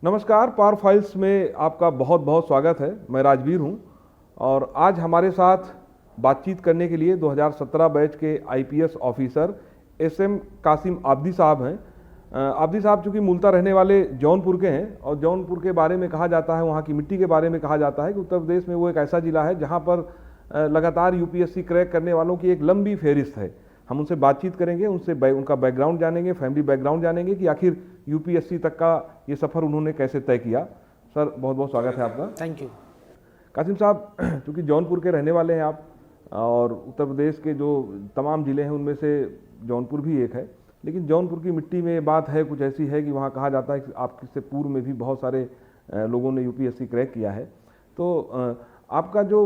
नमस्कार, power files में आपका बहुत बहुत स्वागत है। मैं राजवीर हूं और आज हमारे साथ बातचीत करने के लिए 2017 बैच के IPS officer SM Qasim Abdi साहब हैं। आब्दी साहब चूँकि मूलतः रहने वाले जौनपुर के हैं और जौनपुर के बारे में कहा जाता है, वहाँ की मिट्टी के बारे में कहा जाता है कि उत्तर प्रदेश में वो एक ऐसा ज़िला है जहाँ पर लगातार यूपीएससी क्रैक करने वालों की एक लंबी फहरिस्त है। हम उनसे बातचीत करेंगे, उनसे उनका बैकग्राउंड जानेंगे, फैमिली बैकग्राउंड जानेंगे कि आखिर यूपीएससी तक का ये सफ़र उन्होंने कैसे तय किया। सर, बहुत बहुत स्वागत है आपका। Thank you. कासिम साहब, चूँकि जौनपुर के रहने वाले हैं आप और उत्तर प्रदेश के जो तमाम ज़िले हैं उनमें से जौनपुर भी एक है, लेकिन जौनपुर की मिट्टी में बात है कुछ ऐसी है कि वहाँ कहा जाता है कि आपसे पूर्व में भी बहुत सारे लोगों ने यूपीएससी क्रैक किया है। तो आपका जो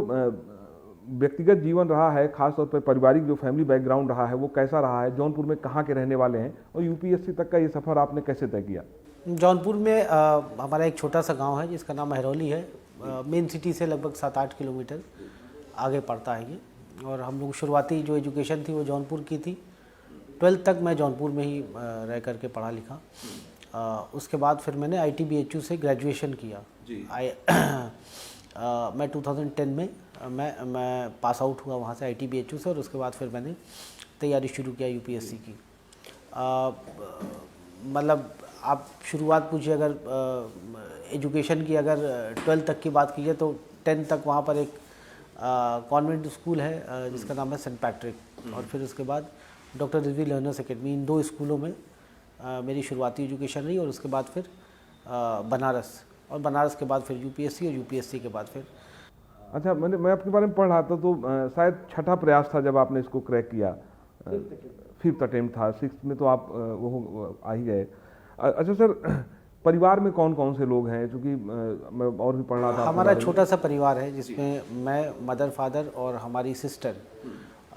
व्यक्तिगत जीवन रहा है, खासतौर पर पारिवारिक जो फैमिली बैकग्राउंड रहा है, वो कैसा रहा है? जौनपुर में कहाँ के रहने वाले हैं और यूपीएससी तक का ये सफ़र आपने कैसे तय किया? जौनपुर में हमारा एक छोटा सा गांव है जिसका नाम महरौली है। मेन सिटी से लगभग 7-8 किलोमीटर आगे पड़ता है ये। और हम लोग शुरुआती जो एजुकेशन थी वो जौनपुर की थी। 12th तक मैं जौनपुर में ही रह करके पढ़ा लिखा। उसके बाद फिर मैंने ITBHU से ग्रेजुएशन किया। मैं 2010 में मैं पास आउट हुआ वहाँ से ITBHU से, और उसके बाद फिर मैंने तैयारी शुरू किया यूपीएससी की। मतलब आप शुरुआत पूछिए, अगर एजुकेशन की अगर 12th तक की बात कीजिए तो 10th तक वहाँ पर एक कॉन्वेंट स्कूल है जिसका नाम है सेंट पैट्रिक, और फिर उसके बाद डॉक्टर रिजवी लर्नर्स अकेडमी। इन दो स्कूलों में मेरी शुरुआती एजुकेशन रही, और उसके बाद फिर बनारस, और बनारस के बाद फिर यूपीएससी, और यूपीएससी के बाद फिर। अच्छा, मैं आपके बारे में पढ़ रहा था तो शायद छठा प्रयास था जब आपने इसको क्रैक किया। 5th अटेम्प्ट था, 6th में तो आप वो आ ही गए। अच्छा सर, परिवार में कौन कौन से लोग हैं? चूँकि मैं और भी पढ़ रहा था। हमारा छोटा सा परिवार है जिसमें मैं, मदर, फादर और हमारी सिस्टर।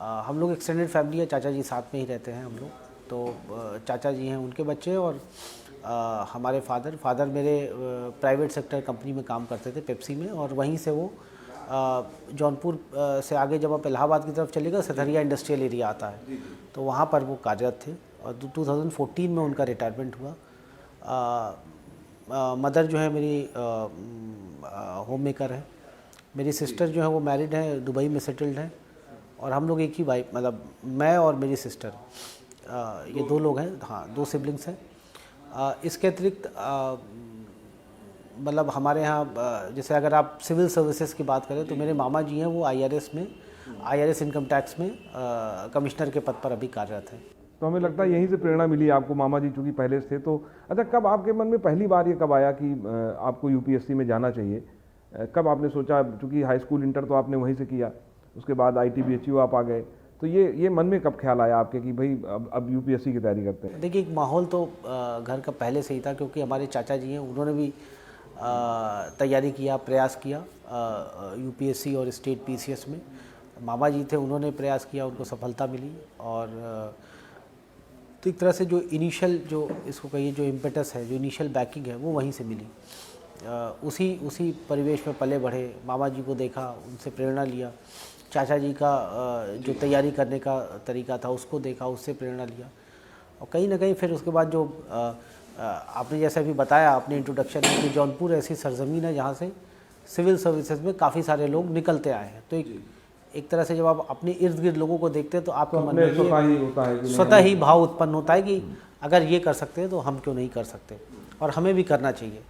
हम लोग एक्सटेंडेड फैमिली है, चाचा जी साथ में ही रहते हैं हम लोग। तो चाचा जी हैं, उनके बच्चे, और हमारे फादर मेरे प्राइवेट सेक्टर कंपनी में काम करते थे, पेप्सी में, और वहीं से वो जौनपुर से आगे जब आप इलाहाबाद की तरफ चलेगा, सथरिया इंडस्ट्रियल एरिया आता है, तो वहाँ पर वो कार्यरत थे। और 2014 में उनका रिटायरमेंट हुआ। मदर जो है मेरी होम मेकर है। मेरी सिस्टर जो है वो मैरिड है, दुबई में सेटल्ड है, और हम लोग एक ही भाई, मतलब मैं और मेरी सिस्टर, ये 2 लोग हैं। हाँ, 2 सिबलिंग्स हैं। इसके अतिरिक्त मतलब हमारे यहाँ जैसे अगर आप सिविल सर्विसेज की बात करें तो मेरे मामा जी हैं, वो IRS इनकम टैक्स में कमिश्नर के पद पर अभी कार्यरत हैं। तो हमें लगता है यहीं से प्रेरणा मिली आपको, मामा जी चूँकि पहले से थे। तो अच्छा, कब आपके मन में पहली बार ये कब आया कि आपको यूपीएससी में जाना चाहिए? कब आपने सोचा? चूँकि हाई स्कूल इंटर तो आपने वहीं से किया, उसके बाद ITBHU आप आ गए, तो ये मन में कब ख्याल आया आपके कि भाई अब यूपीएससी की तैयारी करते हैं? देखिए, एक माहौल तो घर का पहले से ही था, क्योंकि हमारे चाचा जी हैं, उन्होंने भी तैयारी किया, प्रयास किया यूपीएससी और स्टेट PCS में। मामा जी थे, उन्होंने प्रयास किया, उनको सफलता मिली। और तो एक तरह से जो इनिशियल, जो इसको कहिए, जो इम्पेटस है, जो इनिशियल बैकिंग है, वो वहीं से मिली। उसी परिवेश में पले बढ़े। मामा जी को देखा, उनसे प्रेरणा लिया। चाचा जी का जो तैयारी करने का तरीका था उसको देखा, उससे प्रेरणा लिया। और कहीं ना कहीं फिर उसके बाद जो आपने जैसा भी बताया अपने इंट्रोडक्शन में कि जौनपुर ऐसी सरजमीन है जहाँ से सिविल सर्विसेज में काफ़ी सारे लोग निकलते आए हैं। तो एक तरह से जब आप अपने इर्द गिर्द लोगों को देखते हैं तो आपके मन में स्वतः ही भाव उत्पन्न होता है कि अगर ये कर सकते हैं तो हम क्यों नहीं कर सकते, और हमें भी करना चाहिए।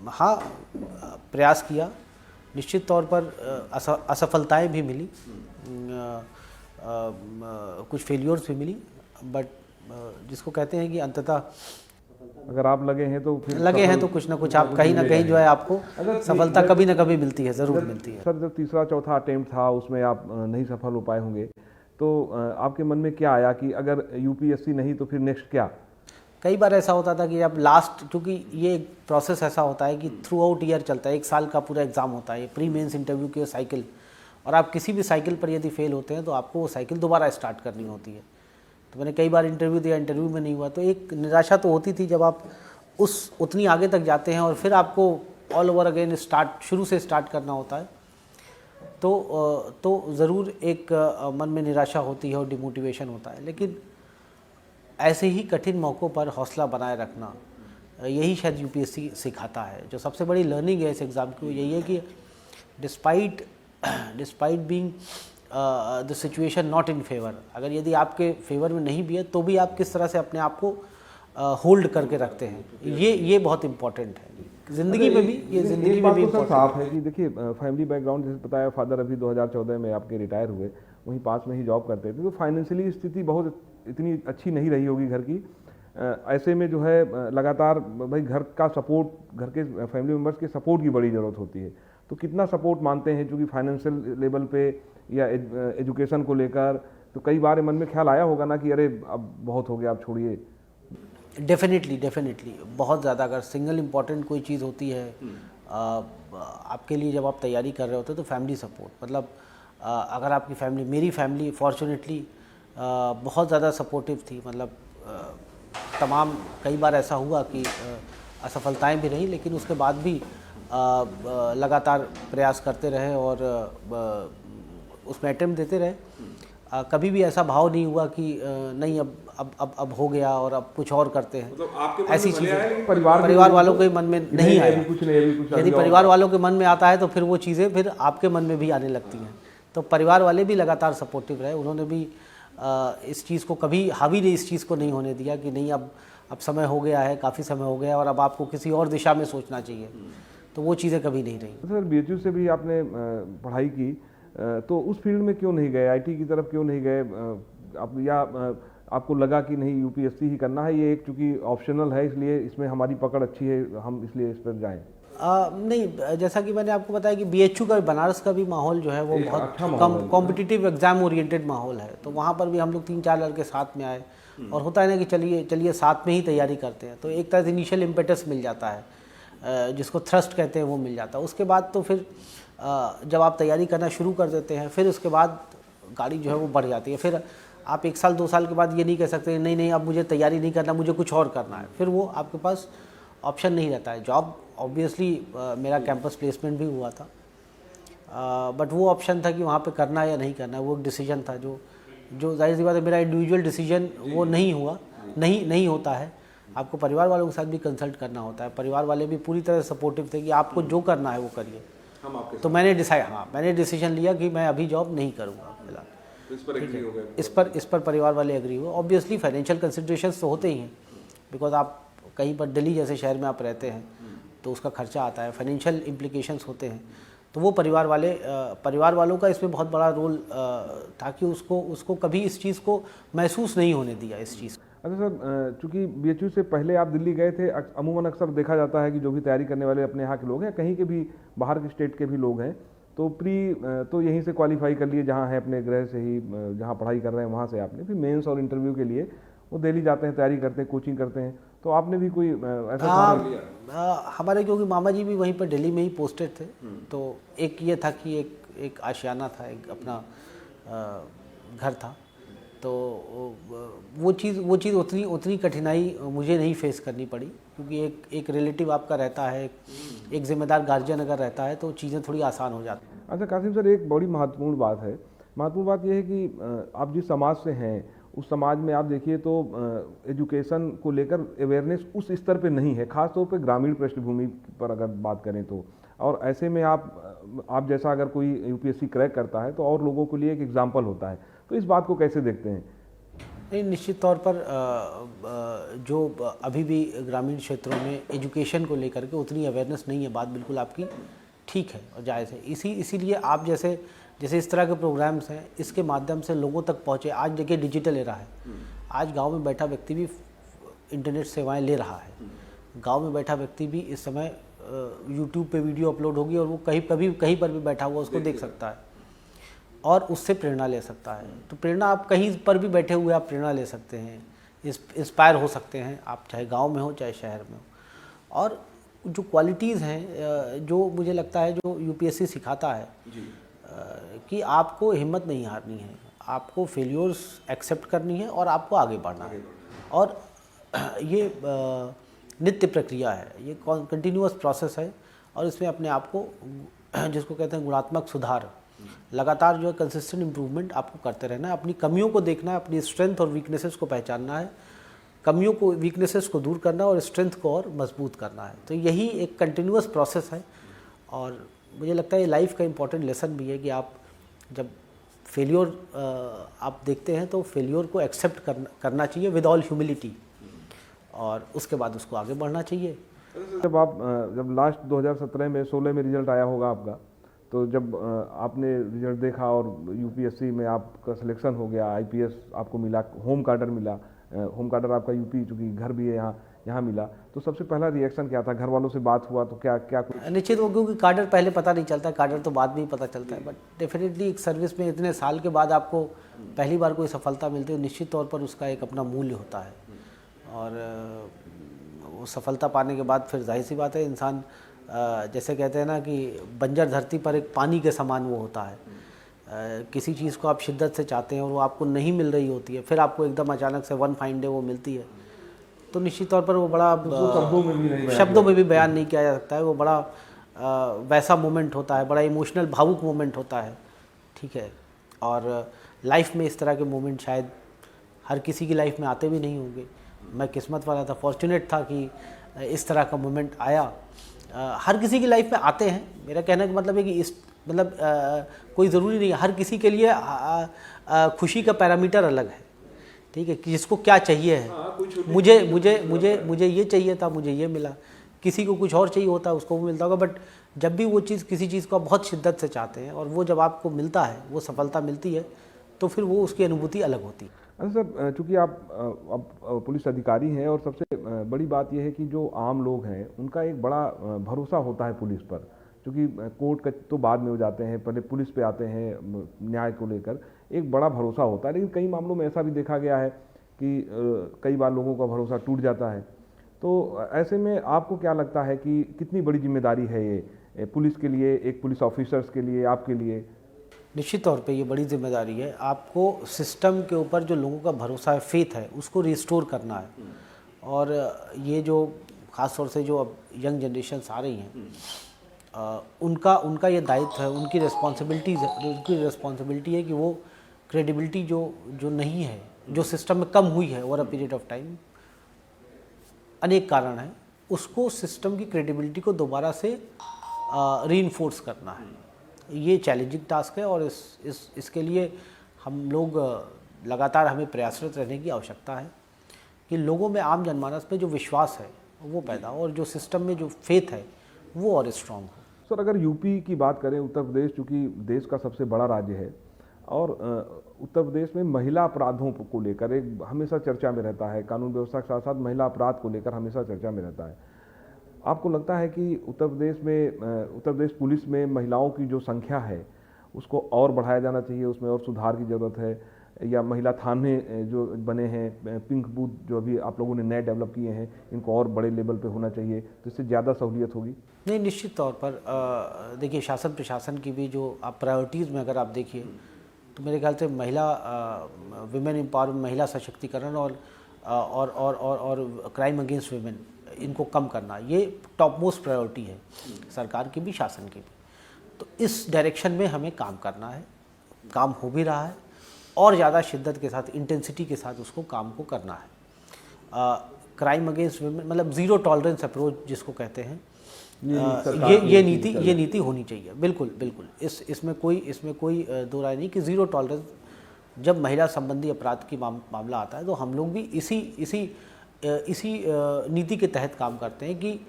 हाँ, प्रयास किया, निश्चित तौर पर असफलताएं भी मिली, कुछ फेलियर्स भी मिली, बट जिसको कहते हैं कि अंततः अगर आप लगे हैं तो फिर लगे हैं तो कुछ ना कुछ आप कहीं ना कहीं जो है आपको सफलता कभी ना कभी मिलती है, ज़रूर मिलती है। सर, जब तीसरा चौथा अटेम्प्ट था उसमें आप नहीं सफल हो पाए होंगे, तो आपके मन में क्या आया कि अगर यूपीएससी नहीं तो फिर नेक्स्ट क्या? कई बार ऐसा होता था कि अब लास्ट, क्योंकि ये एक प्रोसेस ऐसा होता है कि थ्रू आउट ईयर चलता है, 1 साल का पूरा एग्ज़ाम होता है, प्री मेंस इंटरव्यू की साइकिल, और आप किसी भी साइकिल पर यदि फेल होते हैं तो आपको वो साइकिल दोबारा स्टार्ट करनी होती है। तो मैंने कई बार इंटरव्यू दिया, इंटरव्यू में नहीं हुआ, तो एक निराशा तो होती थी जब आप उतनी आगे तक जाते हैं और फिर आपको ऑल ओवर अगेन शुरू से स्टार्ट करना होता है। तो ज़रूर एक मन में निराशा होती है और डिमोटिवेशन होता है। लेकिन ऐसे ही कठिन मौक़ों पर हौसला बनाए रखना, यही शायद यूपीएससी सिखाता है। जो सबसे बड़ी लर्निंग है इस एग्ज़ाम की वो यही है कि despite being the situation not in favour, अगर यदि आपके फेवर में नहीं भी है तो भी आप किस तरह से अपने आप को होल्ड करके रखते हैं, ये बहुत इम्पॉर्टेंट है ज़िंदगी में भी। ये ज़िंदगी में भी सर साफ है कि देखिए फैमिली बैकग्राउंड जैसे बताया, फादर अभी 2014 में आपके रिटायर हुए, वहीं पास में ही जॉब करते थे, तो फाइनेंशियली स्थिति बहुत इतनी अच्छी नहीं रही होगी घर की। ऐसे में जो है लगातार भाई घर का सपोर्ट, घर के फैमिली मेम्बर्स के सपोर्ट की बड़ी ज़रूरत होती है। तो कितना सपोर्ट मानते हैं, चूँकि फाइनेंशियल लेवल पे या एजुकेशन को लेकर, तो कई बार मन में ख्याल आया होगा ना कि अरे अब बहुत हो गया, अब छोड़िए। डेफिनेटली बहुत ज़्यादा। अगर सिंगल इम्पॉर्टेंट कोई चीज़ होती है आपके लिए जब आप तैयारी कर रहे होते हो तो फैमिली सपोर्ट, मतलब अगर आपकी फैमिली, मेरी फैमिली फॉर्चुनेटली बहुत ज़्यादा सपोर्टिव थी, मतलब तमाम कई बार ऐसा हुआ कि असफलताएं भी रहीं, लेकिन उसके बाद भी लगातार प्रयास करते रहे और उसमें अटेम्प्ट देते रहे। कभी भी ऐसा भाव नहीं हुआ कि नहीं अब हो गया और अब कुछ और करते हैं, मतलब ऐसी चीज़ें परिवार वालों के मन में नहीं आया। यदि परिवार वालों के मन में आता है तो फिर वो चीज़ें फिर आपके मन में भी आने लगती हैं। तो परिवार वाले भी लगातार सपोर्टिव रहे, उन्होंने भी इस चीज़ को कभी, हावी ने इस चीज़ को नहीं होने दिया कि नहीं अब समय हो गया है, काफ़ी समय हो गया और अब आपको किसी और दिशा में सोचना चाहिए। तो वो चीज़ें कभी नहीं रही। सर बीएचयू से भी आपने पढ़ाई की, तो उस फील्ड में क्यों नहीं गए, आईटी की तरफ क्यों नहीं गए, या आपको लगा कि नहीं यूपीएससी ही करना है, ये एक चूँकि ऑप्शनल है इसलिए इसमें हमारी पकड़ अच्छी है, हम इसलिए इस पर जाएँ? नहीं, जैसा कि मैंने आपको बताया कि बीएचयू का, बनारस का भी माहौल जो है वो बहुत कॉम्पिटिटिव एग्जाम ओरिएंटेड माहौल है। तो वहाँ पर भी हम लोग 3-4 लड़के साथ में आए और होता है ना कि चलिए साथ में ही तैयारी करते हैं, तो एक तरह से इनिशियल इम्पेटस मिल जाता है, जिसको थ्रस्ट कहते हैं, वो मिल जाता है। उसके बाद तो फिर जब आप तैयारी करना शुरू कर देते हैं, फिर उसके बाद गाड़ी जो है वो बढ़ जाती है। फिर आप 1 साल 2 साल के बाद ये नहीं कह सकते नहीं अब मुझे तैयारी नहीं करना, मुझे कुछ और करना है, फिर वो आपके पास ऑप्शन नहीं रहता है। जॉब ऑब्वियसली मेरा कैंपस प्लेसमेंट भी हुआ था, बट वो ऑप्शन था कि वहाँ पे करना है या नहीं करना है, वो एक डिसीजन था जो जाहिर सी बात है मेरा इंडिविजुअल डिसीजन वो नहीं हुआ, नहीं होता है। आपको परिवार वालों के साथ भी कंसल्ट करना होता है। परिवार वाले भी पूरी तरह सपोर्टिव थे कि आपको जो करना है वो करिए। तो मैंने डिसीजन लिया कि मैं अभी जॉब नहीं करूँगा फिलहाल। इस पर परिवार वाले एग्री हुए। ऑब्वियसली फाइनेंशियल कंसिडरेशंस तो होते ही हैं, बिकॉज आप कहीं पर दिल्ली जैसे शहर में आप रहते हैं तो उसका खर्चा आता है, फाइनेंशियल इम्प्लीकेशंस होते हैं। तो वो परिवार वालों का इसमें बहुत बड़ा रोल था कि उसको कभी इस चीज़ को महसूस नहीं होने दिया इस चीज़। अच्छा सर, चूँकि बीएचयू से पहले आप दिल्ली गए थे, अमूमन अक्सर देखा जाता है कि जो भी तैयारी करने वाले अपने यहाँ के लोग हैं, कहीं के भी बाहर के स्टेट के भी लोग हैं, तो यहीं से क्वालिफाई कर लिए, जहाँ है अपने गृह से ही, जहाँ पढ़ाई कर रहे हैं वहाँ से आपने फिर मेंस और इंटरव्यू के लिए वो दिल्ली जाते हैं, तैयारी करते हैं, कोचिंग करते हैं। तो आपने भी कोई ऐसा हमारे, क्योंकि मामा जी भी वहीं पर दिल्ली में ही पोस्टेड थे, तो एक ये था कि एक आशियाना था, एक अपना घर था। तो वो चीज़ उतनी कठिनाई मुझे नहीं फेस करनी पड़ी, क्योंकि एक रिलेटिव आपका रहता है, एक जिम्मेदार गार्जियन अगर रहता है तो चीज़ें थोड़ी आसान हो जाती हैं। अच्छा कासिम सर, एक बड़ी महत्वपूर्ण बात यह है कि आप जिस समाज से हैं उस समाज में आप देखिए तो एजुकेशन को लेकर अवेयरनेस उस स्तर पे नहीं है, खासतौर पे ग्रामीण पृष्ठभूमि पर अगर बात करें तो। और ऐसे में आप जैसा अगर कोई यूपीएससी क्रैक करता है तो और लोगों के लिए एक एग्जाम्पल होता है, तो इस बात को कैसे देखते हैं? नहीं, निश्चित तौर पर जो अभी भी ग्रामीण क्षेत्रों में एजुकेशन को लेकर के उतनी अवेयरनेस नहीं है, बात बिल्कुल आपकी ठीक है और जायज़ है। इसीलिए आप जैसे इस तरह के प्रोग्राम्स हैं, इसके माध्यम से लोगों तक पहुँचे। आज देखिए डिजिटल एरा है, आज गांव में बैठा व्यक्ति भी इंटरनेट सेवाएं ले रहा है। गांव में बैठा व्यक्ति भी इस समय यूट्यूब पे वीडियो अपलोड होगी और वो कहीं पर भी बैठा हुआ उसको देख सकता है और उससे प्रेरणा ले सकता है। तो प्रेरणा आप कहीं पर भी बैठे हुए आप प्रेरणा ले सकते हैं, इंस्पायर हो सकते हैं, आप चाहे गांव में हो चाहे शहर में हो। और जो क्वालिटीज़ हैं, जो मुझे लगता है जो यूपीएससी सिखाता है कि आपको हिम्मत नहीं हारनी है, आपको फेल्योर्स एक्सेप्ट करनी है और आपको आगे बढ़ना है। और ये नित्य प्रक्रिया है, ये कंटिन्यूअस प्रोसेस है और इसमें अपने आप को, जिसको कहते हैं गुणात्मक सुधार, लगातार जो है कंसिस्टेंट इम्प्रूवमेंट आपको करते रहना है। अपनी कमियों को देखना है, अपनी स्ट्रेंथ और वीकनेसेस को पहचानना है कमियों को, वीकनेसेस को दूर करना और स्ट्रेंथ को और मजबूत करना है। तो यही एक कंटिन्यूअस प्रोसेस है और मुझे लगता है ये लाइफ का इम्पॉर्टेंट लेसन भी है कि आप जब फेल्योर आप देखते हैं तो फेल्योर को एक्सेप्ट करना चाहिए विद ऑल ह्यूमिलिटी और उसके बाद उसको आगे बढ़ना चाहिए। जब लास्ट 2017 में 16 में रिजल्ट आया होगा आपका, तो जब आपने रिजल्ट देखा और यूपीएससी में आपका सिलेक्शन हो गया, आईपीएस आपको मिला, होम कार्डर मिला, होम कार्डर आपका यूपी, चूँकि घर भी है यहाँ मिला, तो सबसे पहला रिएक्शन क्या था? घर वालों से बात हुआ तो क्या क्या कुछ? निश्चित वो, क्योंकि कार्डर पहले पता नहीं चलता, कार्डर तो बाद में ही पता चलता है, बट डेफिनेटली एक सर्विस में इतने साल के बाद आपको पहली बार कोई सफलता मिलती है, निश्चित तौर पर उसका एक अपना मूल्य होता है और वो सफलता पाने के बाद फिर जाहिर सी बात है इंसान जैसे कहते हैं ना कि बंजर धरती पर एक पानी के समान वो होता है। किसी चीज़ को आप शिद्दत से चाहते हैं और वो आपको नहीं मिल रही होती है, फिर आपको एकदम अचानक से वन फाइन डे वो मिलती है, तो निश्चित तौर पर वो बड़ा शब्दों में भी बयान नहीं किया जा सकता है। वो बड़ा वैसा मोमेंट होता है, बड़ा इमोशनल भावुक मोमेंट होता है, ठीक है। और लाइफ में इस तरह के मोमेंट शायद हर किसी की लाइफ में आते भी नहीं होंगे। मैं किस्मत वाला था, फॉर्चुनेट था कि इस तरह का मोमेंट आया। हर किसी की लाइफ में आते हैं, मेरा कहने का मतलब है कि इस मतलब कोई ज़रूरी नहीं है, हर किसी के लिए खुशी का पैरामीटर अलग है, ठीक है, कि जिसको क्या चाहिए है। मुझे मुझे मुझे मुझे ये चाहिए था, मुझे ये मिला, किसी को कुछ और चाहिए होता है, उसको वो मिलता होगा। बट जब भी वो चीज़, किसी चीज़ को आप बहुत शिद्दत से चाहते हैं और वो जब आपको मिलता है, वो सफलता मिलती है, तो फिर वो उसकी अनुभूति अलग होती है। अच्छा सर, चूँकि आप अब पुलिस अधिकारी हैं और सबसे बड़ी बात यह है कि जो आम लोग हैं उनका एक बड़ा भरोसा होता है पुलिस पर, क्योंकि कोर्ट का तो बाद में हो जाते हैं, पहले पुलिस पे आते हैं न्याय को लेकर, एक बड़ा भरोसा होता है। लेकिन कई मामलों में ऐसा भी देखा गया है कि कई बार लोगों का भरोसा टूट जाता है। तो ऐसे में आपको क्या लगता है कि कितनी बड़ी जिम्मेदारी है ये पुलिस के लिए, एक पुलिस ऑफिसर्स के लिए, आपके लिए? निश्चित तौर पे ये बड़ी जिम्मेदारी है। आपको सिस्टम के ऊपर जो लोगों का भरोसा है, फेथ है, उसको रिस्टोर करना है। और ये जो ख़ास तौर से जो अब यंग जनरेशन्स आ रही हैं, उनका ये दायित्व है, उनकी रिस्पॉन्सिबिलिटी है कि वो क्रेडिबिलिटी जो नहीं है, जो सिस्टम में कम हुई है over a period of time, अनेक कारण हैं, उसको सिस्टम की क्रेडिबिलिटी को दोबारा से रीइंफोर्स करना है। ये चैलेंजिंग टास्क है और इसके लिए हम लोग लगातार, हमें प्रयासरत रहने की आवश्यकता है कि लोगों में, आम जनमानस में जो विश्वास है वो पैदा हो और जो सिस्टम में जो फेथ है वो और स्ट्रॉन्ग हो। सर, अगर यूपी की बात करें, उत्तर प्रदेश चूँकि देश का सबसे बड़ा राज्य है और उत्तर प्रदेश में महिला अपराधों को लेकर एक हमेशा चर्चा में रहता है, कानून व्यवस्था के साथ साथ महिला अपराध को लेकर हमेशा चर्चा में रहता है। आपको लगता है कि उत्तर प्रदेश पुलिस में महिलाओं की जो संख्या है उसको और बढ़ाया जाना चाहिए, उसमें और सुधार की ज़रूरत है, या महिला थाने जो बने हैं, पिंक बूथ जो अभी आप लोगों ने नए डेवलप किए हैं, इनको और बड़े लेवल पे होना चाहिए, तो इससे ज़्यादा सहूलियत होगी? नहीं, निश्चित तौर पर देखिए, शासन प्रशासन की भी जो आप प्रायोरिटीज़ में अगर आप देखिए तो मेरे ख्याल से महिला विमेन एम्पावरमेंट, महिला सशक्तिकरण और क्राइम अगेंस्ट विमेन, इनको कम करना, ये टॉप मोस्ट प्रायोरिटी है सरकार की भी, शासन की भी। तो इस डायरेक्शन में हमें काम करना है, काम हो भी रहा है और ज़्यादा शिद्दत के साथ, इंटेंसिटी के साथ उसको काम को करना है। क्राइम अगेंस्ट विमेन मतलब ज़ीरो टॉलरेंस अप्रोच जिसको कहते हैं, ये नीति होनी चाहिए। बिल्कुल बिल्कुल, इसमें कोई दो राय नहीं कि ज़ीरो टॉलरेंस जब महिला संबंधी अपराध की मामला आता है तो हम लोग भी इसी नीति के तहत काम करते हैं कि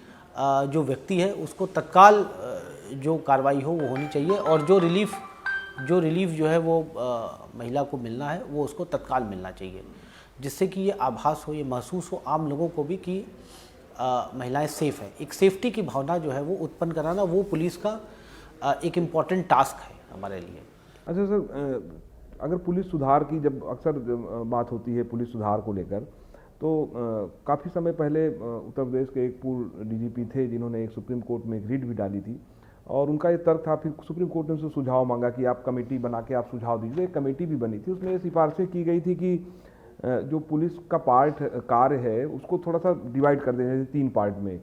जो व्यक्ति है उसको तत्काल जो कार्रवाई हो वो होनी चाहिए और जो रिलीफ जो है वो महिला को मिलना है वो उसको तत्काल मिलना चाहिए, जिससे कि ये आभास हो, ये महसूस हो आम लोगों को भी कि महिलाएं सेफ़ हैं। एक सेफ्टी की भावना जो है वो उत्पन्न कराना, वो पुलिस का एक इम्पॉर्टेंट टास्क है हमारे लिए। अच्छा सर, अगर पुलिस सुधार की जब अक्सर बात होती है पुलिस सुधार को लेकर, तो काफ़ी समय पहले उत्तर प्रदेश के एक पूर्व डीजीपी थे जिन्होंने एक सुप्रीम कोर्ट में एक रिट भी डाली थी और उनका ये तर्क था, फिर सुप्रीम कोर्ट ने उनसे सुझाव मांगा कि आप कमेटी बना के आप सुझाव दीजिए। एक कमेटी भी बनी थी, उसमें ये सिफारिशें की गई थी कि जो पुलिस का कार्य है उसको थोड़ा सा डिवाइड कर देना चाहिए 3 पार्ट में,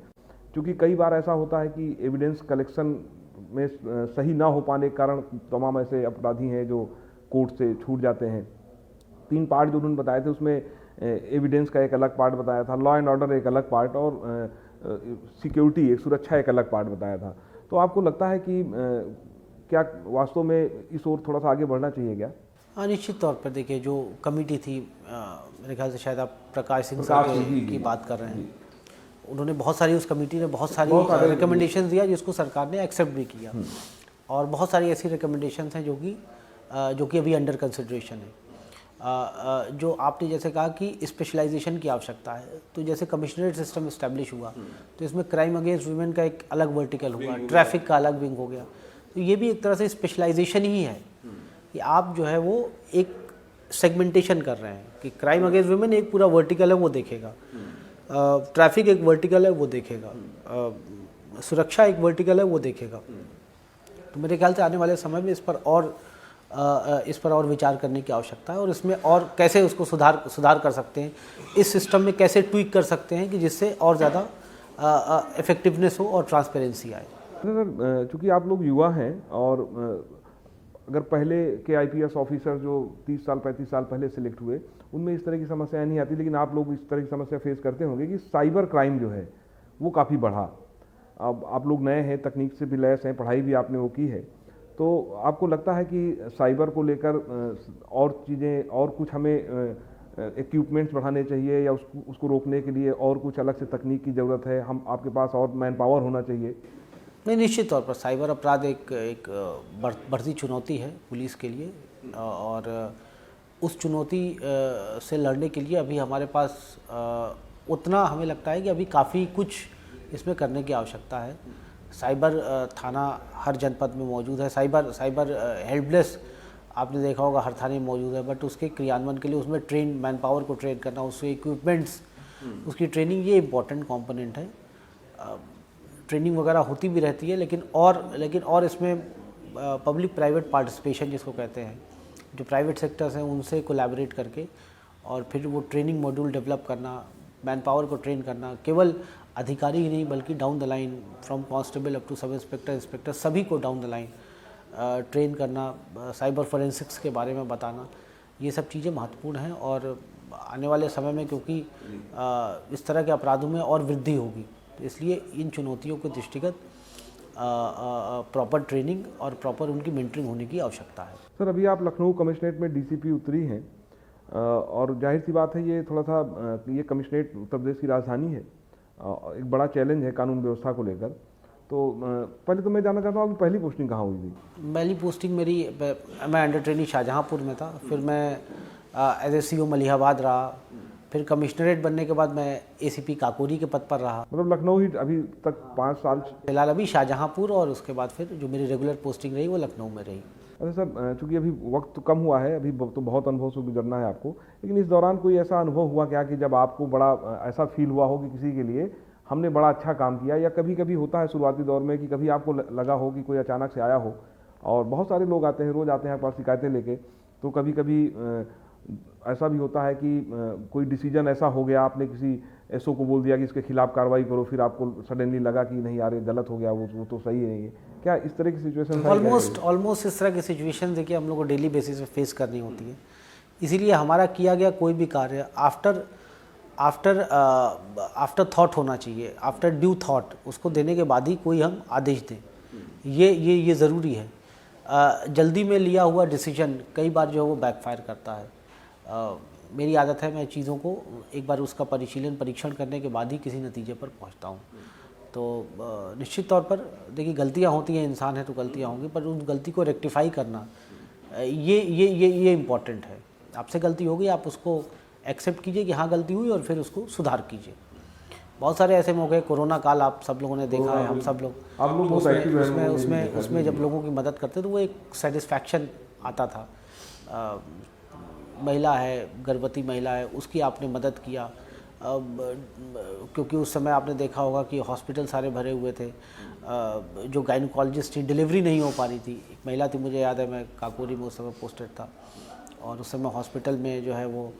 क्योंकि कई बार ऐसा होता है कि एविडेंस कलेक्शन में सही ना हो पाने के कारण तमाम ऐसे अपराधी हैं जो कोर्ट से छूट जाते हैं। 3 पार्ट जो उन्होंने बताए थे उसमें एविडेंस का एक अलग पार्ट बताया था, लॉ एंड ऑर्डर एक अलग पार्ट, और सिक्योरिटी एक सुरक्षा एक अलग पार्ट बताया था। तो आपको लगता है कि क्या वास्तव में इस ओर थोड़ा सा आगे बढ़ना चाहिए क्या? हाँ, निश्चित तौर पर देखिए, जो कमेटी थी, मेरे ख्याल से शायद आप प्रकाश सिंह सर की बात कर रहे हैं, उन्होंने बहुत सारी, उस कमेटी ने बहुत सारी रिकमेंडेशन दिया जिसको सरकार ने एक्सेप्ट भी किया, और बहुत सारी ऐसी रिकमेंडेशंस हैं जो कि अभी अंडर कंसिडरेशन है। जो आपने जैसे कहा कि स्पेशलाइजेशन की आवश्यकता है, तो जैसे कमिश्नरेट सिस्टम इस्टेब्लिश हुआ तो इसमें क्राइम अगेंस्ट वुमेन का एक अलग वर्टिकल हुआ, ट्रैफिक का अलग विंग हो गया, तो ये भी एक तरह से स्पेशलाइजेशन ही है कि आप जो है वो एक सेगमेंटेशन कर रहे हैं कि क्राइम अगेंस्ट वुमेन एक पूरा वर्टिकल है, वो देखेगा, ट्रैफिक एक वर्टिकल है, वो देखेगा, सुरक्षा एक वर्टिकल है, वो देखेगा। तो मेरे ख्याल से आने वाले समय में इस पर और विचार करने की आवश्यकता है, और इसमें और कैसे उसको सुधार कर सकते हैं, इस सिस्टम में कैसे ट्वीक कर सकते हैं कि जिससे और ज़्यादा इफेक्टिवनेस हो और ट्रांसपेरेंसी आए। सर, चूँकि आप लोग युवा हैं, और अगर पहले के आईपीएस ऑफिसर जो 30 साल 35 साल पहले सिलेक्ट हुए, उनमें इस तरह की समस्याएं नहीं आती, लेकिन आप लोग इस तरह की समस्या फेस करते होंगे कि साइबर क्राइम जो है वो काफ़ी बढ़ा। अब आप लोग नए हैं, तकनीक से भी लैस हैं, पढ़ाई भी आपने वो की है, तो आपको लगता है कि साइबर को लेकर और चीज़ें, और कुछ हमें इक्विपमेंट्स बढ़ाने चाहिए, या उसको रोकने के लिए और कुछ अलग से तकनीक की ज़रूरत है, हम आपके पास और मैन पावर होना चाहिए? नहीं, निश्चित तौर पर साइबर अपराध एक बढ़ती चुनौती है पुलिस के लिए, और उस चुनौती से लड़ने के लिए अभी हमारे पास उतना हमें लगता है कि अभी काफ़ी कुछ इसमें करने की आवश्यकता है। साइबर थाना हर जनपद में मौजूद है, साइबर हेल्पलेस आपने देखा होगा हर थाने में मौजूद है, बट उसके क्रियान्वयन के लिए उसमें ट्रेन मैन पावर को ट्रेन करना, उसके इक्विपमेंट्स, उसकी ट्रेनिंग, ये इम्पॉर्टेंट कंपोनेंट है। ट्रेनिंग वगैरह होती भी रहती है, लेकिन और इसमें पब्लिक प्राइवेट पार्टिसिपेशन जिसको कहते हैं, जो प्राइवेट सेक्टर्स हैं उनसे कोलैबोरेट करके और फिर वो ट्रेनिंग मॉड्यूल डेवलप करना, मैन पावर को ट्रेन करना, केवल अधिकारी ही नहीं बल्कि down the line from constable up to sub inspector, inspector, सभी को डाउन द लाइन ट्रेन करना, साइबर फोरेंसिक्स के बारे में बताना, ये सब चीज़ें महत्वपूर्ण हैं। और आने वाले समय में क्योंकि इस तरह के अपराधों में और वृद्धि होगी, तो इसलिए इन चुनौतियों के दृष्टिगत प्रॉपर ट्रेनिंग और प्रॉपर उनकी मेंटरिंग होने की आवश्यकता है। सर, अभी आप लखनऊ कमिश्नरेट में डीसीपी उतरी हैं, और जाहिर सी बात है ये थोड़ा सा ये कमिश्नरेट उत्तर प्रदेश की राजधानी है, एक बड़ा चैलेंज है कानून व्यवस्था को लेकर। तो पहले तो मैं जानना चाहता हूँ कि पहली पोस्टिंग कहाँ हुई थी? पहली पोस्टिंग मेरी, मैं अंडर ट्रेनी शाहजहाँपुर में था, फिर मैं एज ए CO मलिहाबाद रहा, फिर कमिश्नरेट बनने के बाद मैं ACP काकोरी के पद पर रहा। मतलब लखनऊ ही अभी तक 5 साल? फिलहाल अभी शाहजहाँपुर, और उसके बाद फिर जो मेरी रेगुलर पोस्टिंग रही वो लखनऊ में रही। अच्छा सर, चूँकि अभी वक्त तो कम हुआ है, अभी तो बहुत अनुभव से गुजरना है आपको, लेकिन इस दौरान कोई ऐसा अनुभव हुआ क्या कि जब आपको बड़ा ऐसा फील हुआ हो कि किसी के लिए हमने बड़ा अच्छा काम किया? या कभी कभी होता है शुरुआती दौर में कि कभी आपको लगा हो कि कोई अचानक से आया हो, और बहुत सारे लोग आते हैं, रोज़ आते हैं पास शिकायतें लेके, तो कभी कभी ऐसा भी होता है कि कोई डिसीजन ऐसा हो गया, आपने किसी SO को बोल दिया कि इसके खिलाफ कार्रवाई करो, फिर आपको सडनली लगा कि नहीं यार ये गलत हो गया, वो तो सही नहीं है, क्या इस तरह की सिचुएशन? ऑलमोस्ट इस तरह की सिचुएशन देखिए हम लोग को डेली बेसिस पे फेस करनी होती है। इसीलिए हमारा किया गया कोई भी कार्य आफ्टर थॉट होना चाहिए, आफ्टर ड्यू थॉट, उसको देने के बाद ही कोई हम आदेश दें, ये ज़रूरी है। जल्दी में लिया हुआ डिसीजन कई बार जो है वो बैकफायर करता है। मेरी आदत है, मैं चीज़ों को एक बार उसका परीक्षण करने के बाद ही किसी नतीजे पर पहुंचता हूं। तो निश्चित तौर पर देखिए गलतियां होती हैं, इंसान है तो गलतियां होंगी, पर उस गलती को रेक्टिफाई करना ये इम्पॉर्टेंट है। आपसे गलती होगी, आप उसको एक्सेप्ट कीजिए कि हाँ गलती हुई, और फिर उसको सुधार कीजिए। बहुत सारे ऐसे मौके, कोरोना काल आप सब लोगों ने देखा है, हम सब लोग उसमें जब लोगों की मदद करते तो वो एक सेटिस्फैक्शन आता था। महिला है, गर्भवती महिला है, उसकी आपने मदद किया, क्योंकि उस समय आपने देखा होगा कि हॉस्पिटल सारे भरे हुए थे, जो गायनोकोलॉजिस्ट थी डिलीवरी नहीं हो पा रही थी। एक महिला थी, मुझे याद है, मैं काकोरी में उस समय पोस्टेड था, और उस समय हॉस्पिटल में जो है वो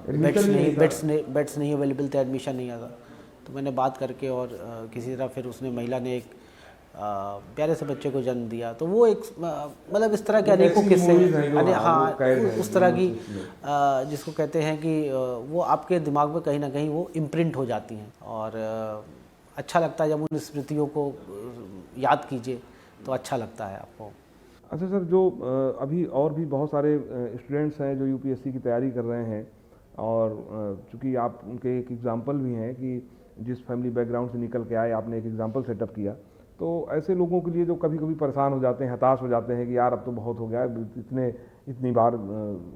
बेड्स नहीं अवेलेबल थे, एडमिशन नहीं आता। तो मैंने बात करके और किसी तरह फिर उसने, महिला ने एक प्यारे से बच्चे को जन्म दिया। तो वो एक मतलब इस तरह के अनेकों किस्से, हाँ उस तरह की जिसको कहते हैं कि वो आपके दिमाग में कहीं ना कहीं वो इम्प्रिंट हो जाती हैं। और अच्छा लगता है जब उन स्मृतियों को याद कीजिए तो अच्छा लगता है आपको। अच्छा सर, जो अभी और भी बहुत सारे स्टूडेंट्स हैं जो यूपीएससी की तैयारी कर रहे हैं, और चूँकि आप उनके एक एग्जाम्पल भी हैं कि जिस फैमिली बैकग्राउंड से निकल के आए, आपने एक एग्जाम्पल सेटअप किया, तो ऐसे लोगों के लिए जो कभी कभी परेशान हो जाते हैं, हताश हो जाते हैं कि यार अब तो बहुत हो गया, इतनी बार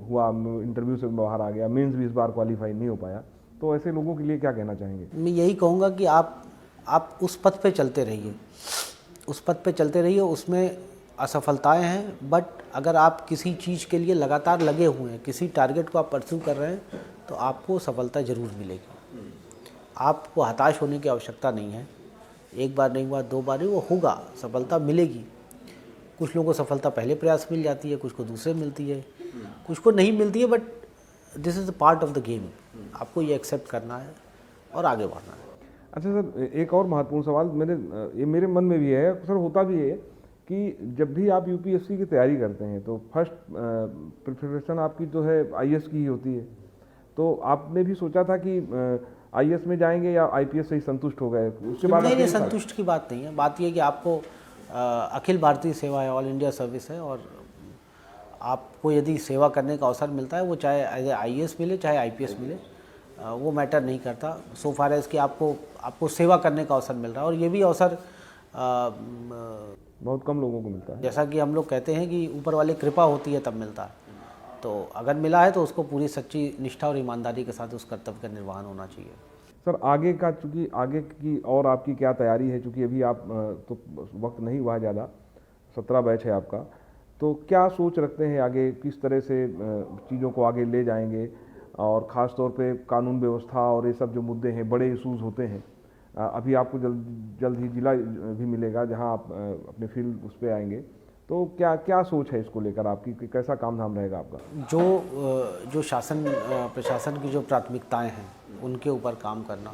हुआ, इंटरव्यू से बाहर आ गया, मेंस भी इस बार क्वालिफाई नहीं हो पाया, तो ऐसे लोगों के लिए क्या कहना चाहेंगे? मैं यही कहूँगा कि आप उस पथ पे चलते रहिए, उस पथ पे चलते रहिए। उसमें असफलताएं हैं, बट अगर आप किसी चीज़ के लिए लगातार लगे हुए हैं, किसी टारगेट को आप परस्यू कर रहे हैं, तो आपको सफलता ज़रूर मिलेगी। आपको हताश होने की आवश्यकता नहीं है। एक बार नहीं हुआ, 2 बार नहीं, वो होगा, सफलता मिलेगी। कुछ लोगों को सफलता पहले प्रयास मिल जाती है, कुछ को दूसरे मिलती है, कुछ को नहीं मिलती है, but this is the part of the game. आपको ये एक्सेप्ट करना है और आगे बढ़ना है। अच्छा सर, एक और महत्वपूर्ण सवाल ये मेरे मन में भी है, सर होता भी है कि जब भी आप यूपीएससी की तैयारी करते हैं तो फर्स्ट प्रिपरेशन आपकी जो है आईएएस की ही होती है, तो आपने भी सोचा था कि आईएएस में जाएंगे या आईपीएस से ही संतुष्ट हो गए? उसके बाद नहीं, संतुष्ट की बात नहीं है। बात यह कि आपको अखिल भारतीय सेवा है, ऑल इंडिया सर्विस है, और आपको यदि सेवा करने का अवसर मिलता है, वो चाहे एज ए आईएएस मिले चाहे आईपीएस मिले, वो मैटर नहीं करता, सो फार एज कि आपको सेवा करने का अवसर मिल रहा है। और ये भी अवसर बहुत कम लोगों को मिलता है। जैसा कि हम लोग कहते हैं कि ऊपर वाले कृपा होती है तब मिलता है, तो अगर मिला है तो उसको पूरी सच्ची निष्ठा और ईमानदारी के साथ उस कर्तव्य का निर्वहन होना चाहिए। सर आगे का, चूँकि आगे की और आपकी क्या तैयारी है, चूँकि अभी आप तो वक्त नहीं हुआ ज़्यादा, 17 बैच है आपका, तो क्या सोच रखते हैं आगे, किस तरह से चीज़ों को आगे ले जाएंगे, और ख़ास तौर पे कानून व्यवस्था और ये सब जो मुद्दे हैं, बड़े इशूज़ होते हैं, अभी आपको जल्द ही जिला भी मिलेगा जहां आप अपने फील्ड उस पर आएंगे, तो क्या क्या सोच है इसको लेकर आपकी, कि कैसा काम धाम रहेगा आपका? जो शासन प्रशासन की जो प्राथमिकताएं हैं उनके ऊपर काम करना,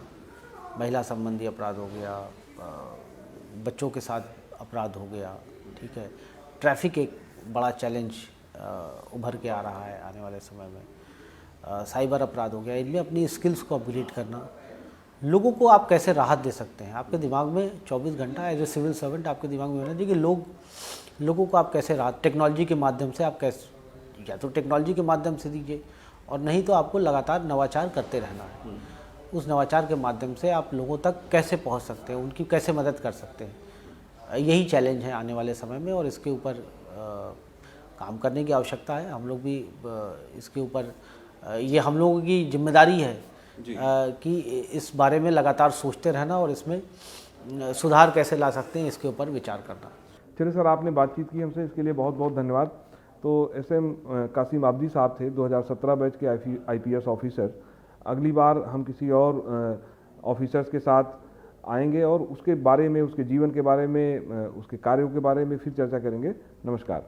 महिला संबंधी अपराध हो गया, बच्चों के साथ अपराध हो गया, ठीक है, ट्रैफिक एक बड़ा चैलेंज उभर के आ रहा है आने वाले समय में, साइबर अपराध हो गया, इनमें अपनी स्किल्स को अपग्रेड करना। लोगों को आप कैसे राहत दे सकते हैं, आपके दिमाग में 24 घंटा एज ए सिविल सर्वेंट आपके दिमाग में होना चाहिए कि लोगों को आप कैसे राहत, टेक्नोलॉजी के माध्यम से आप कैसे, या तो टेक्नोलॉजी के माध्यम से दीजिए, और नहीं तो आपको लगातार नवाचार करते रहना है। उस नवाचार के माध्यम से आप लोगों तक कैसे पहुंच सकते हैं, उनकी कैसे मदद कर सकते हैं, यही चैलेंज है आने वाले समय में, और इसके ऊपर काम करने की आवश्यकता है। हम लोग भी इसके ऊपर, ये हम लोगों की जिम्मेदारी है कि इस बारे में लगातार सोचते रहना और इसमें सुधार कैसे ला सकते हैं, इसके ऊपर विचार करना। चलिए सर, आपने बातचीत की हमसे, इसके लिए बहुत बहुत धन्यवाद। तो एसएम कासिम आबदी साहब थे 2017 बैच के आईपीएस ऑफिसर। अगली बार हम किसी और ऑफिसर्स के साथ आएंगे और उसके बारे में, उसके जीवन के बारे में, उसके कार्यों के बारे में फिर चर्चा करेंगे। नमस्कार।